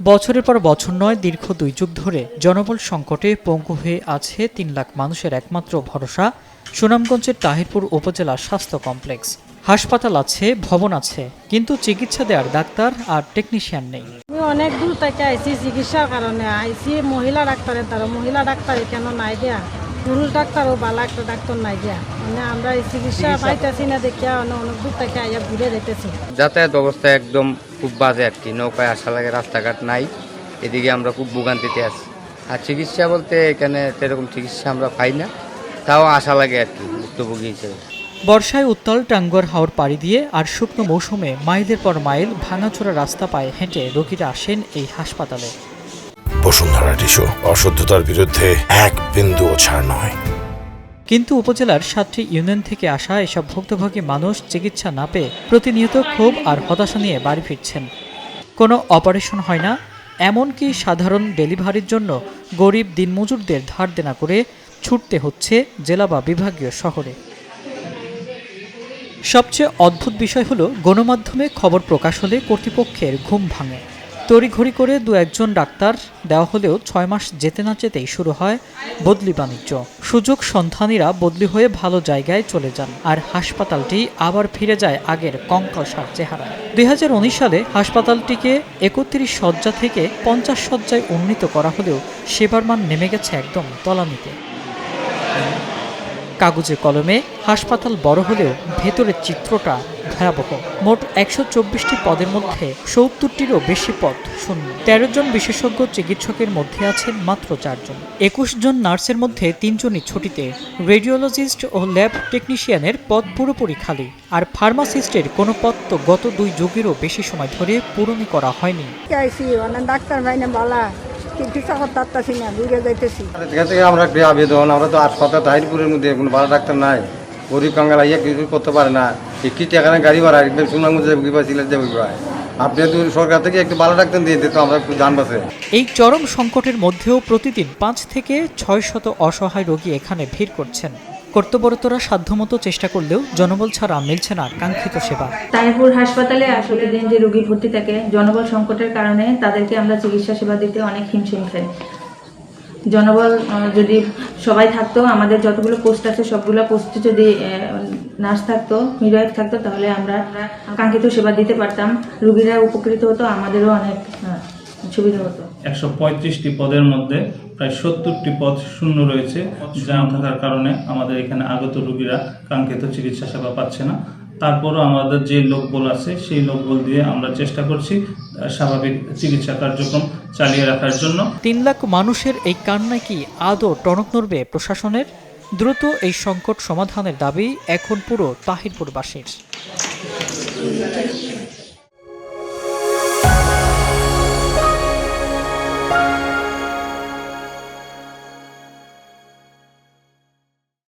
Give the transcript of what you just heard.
বছরের পর বছর নয়, দীর্ঘ 2 যুগ ধরে জনবল সংকটে পঙ্গু হয়ে আছে 3 লাখ মানুষের একমাত্র ভরসা সুনামগঞ্জের তাহিরপুর উপজেলা স্বাস্থ্য কমপ্লেক্স। হাসপাতাল আছে, ভবন আছে, কিন্তু চিকিৎসা দেওয়ার ডাক্তার আর টেকনিশিয়ান নেই। আমি অনেক দূর থেকে আইছি চিকিৎসার কারণে, আইছি মহিলা ডাক্তারের দ্বারা। মহিলা ডাক্তার কেন নাই দেয়া, পুরুষ ডাক্তারও ভালো একটা ডাক্তার নাই দেয়া। মানে আমরা এই চিকিৎসা পাইতেছি না দেখিয়া অনেক দূর থেকে আইয়া ঘুরে যেতেছি। যাতায়াত অবস্থা একদম খুব বাজে আর কি, নৌকায় আসা লাগে, রাস্তাঘাট নাই, এদিকে আমরা খুব ভোগান্তিতে আছি। আর চিকিৎসা বলতে এখানে সেরকম চিকিৎসা আমরা পাই না, তাও আসা লাগে আর কি ভুক্তভোগী হিসেবে। বর্ষায় উত্তাল টাঙ্গুয়ার হাওর পাড়ি দিয়ে আর শুকনো মৌসুমে মাইলের পর মাইল ভাঙাচোরা রাস্তা পায়ে হেঁটে রোগীরা আসেন এই হাসপাতালে। বসুন্ধরা টিস্যু, অশুদ্ধতার বিরুদ্ধে এক বিন্দুও ছাড় নয়। কিন্তু উপজেলার 7টি ইউনিয়ন থেকে আসা এসব ভুক্তভোগী মানুষ চিকিৎসা না পেয়ে প্রতিনিয়ত ক্ষোভ আর হতাশা নিয়ে বাড়ি ফিরছেন। কোনো অপারেশন হয় না, এমনকি সাধারণ ডেলিভারির জন্য গরিব দিনমজুরদের ধার দেনা করে ছুটতে হচ্ছে জেলা বা বিভাগীয় শহরে। সবচেয়ে অদ্ভুত বিষয় হলো, গণমাধ্যমে খবর প্রকাশ হলে কর্তৃপক্ষের ঘুম ভাঙে। তড়িঘড়ি করে 2-1 ডাক্তার দেওয়া হলেও 6 মাস যেতে না যেতেই শুরু হয় বদলি বাণিজ্য। সুযোগ সন্ধানীরা বদলি হয়ে ভালো জায়গায় চলে যান, আর হাসপাতালটি আবার ফিরে যায় আগের কঙ্কালসার চেহারায়। 2019 সালে হাসপাতালটিকে 31 শয্যা থেকে 50 শয্যায় উন্নীত করা হলেও সেবার মান নেমে গেছে একদম তলানিতে। কাগজে কলমে হাসপাতাল বড় হলেও ভেতরের চিত্রটা ভয়াবহ। মোট 124টি পদের মধ্যে 70টিরও বেশি পদ শূন্য। 13 জন বিশেষজ্ঞ চিকিৎসকের মধ্যে আছেন মাত্র 4 জন। 21 জন নার্সের মধ্যে 3 জনই ছুটিতে। রেডিওলজিস্ট ও ল্যাব টেকনিশিয়ানের পদ পুরোপুরি খালি। আর ফার্মাসিস্টের কোনো পদ তো গত 2 যুগেরও বেশি সময় ধরে পূরণই করা হয়নি। ডাক্তার ভাই না বলা চিকিৎসা করতে না, দূরে যাইতেছি। আমরা একটা আবেদন, আমরা তো হাসপাতাল তাহিরপুরের মধ্যে কোনো ভালো ডাক্তার নাই, গরিব কাঙ্গাল আইয়া কিছু করতে পারে না, কি টাকা গাড়ি ভাড়া সুনামগঞ্জে সিলেট যাবো। আপনি তো সরকার থেকে একটু ভালো ডাক্তার দিয়ে দিত, আমরা একটু জান বাঁচে। এই চরম সংকটের মধ্যেও প্রতিদিন 5 থেকে 600 অসহায় রোগী এখানে ভিড় করছেন। কর্তব্যরতরা সাধ্যমতো চেষ্টা করলেও জনবল ছাড়া মিলছে না কাঙ্ক্ষিত সেবা। তাহিরপুর হাসপাতালে আসলে দিন যে রোগী ভর্তি থাকে, জনবল সংকটের কারণে তাদেরকে আমরা চিকিৎসা সেবা দিতে অনেক হিমশিম খাই। জনবল যদি সবাই থাকতো, আমাদের যতগুলো পোস্ট আছে সবগুলো পোস্টে যদি নার্স থাকতো, মিডওয়াইফ থাকতো, তাহলে আমরা কাঙ্ক্ষিত সেবা দিতে পারতাম, রোগীরা উপকৃত হতো, আমাদেরও অনেক সুবিধা হতো। 135টি পদের মধ্যে প্রায় 70টি পদ শূন্য রয়েছে, যা থাকার কারণে আমাদের এখানে আগত রোগীরা কাঙ্ক্ষিত চিকিৎসা সেবা পাচ্ছে না। তারপরও আমাদের যে লোকবল আছে সেই লোকবল দিয়ে আমরা চেষ্টা করছি স্বাভাবিক চিকিৎসা কার্যক্রম চালিয়ে রাখার জন্য। 3 লাখ মানুষের এই কান্নায় কি আদৌ টনক নড়বে প্রশাসনের? দ্রুত এই সংকট সমাধানের দাবি এখন পুরো তাহিরপুরবাসীর।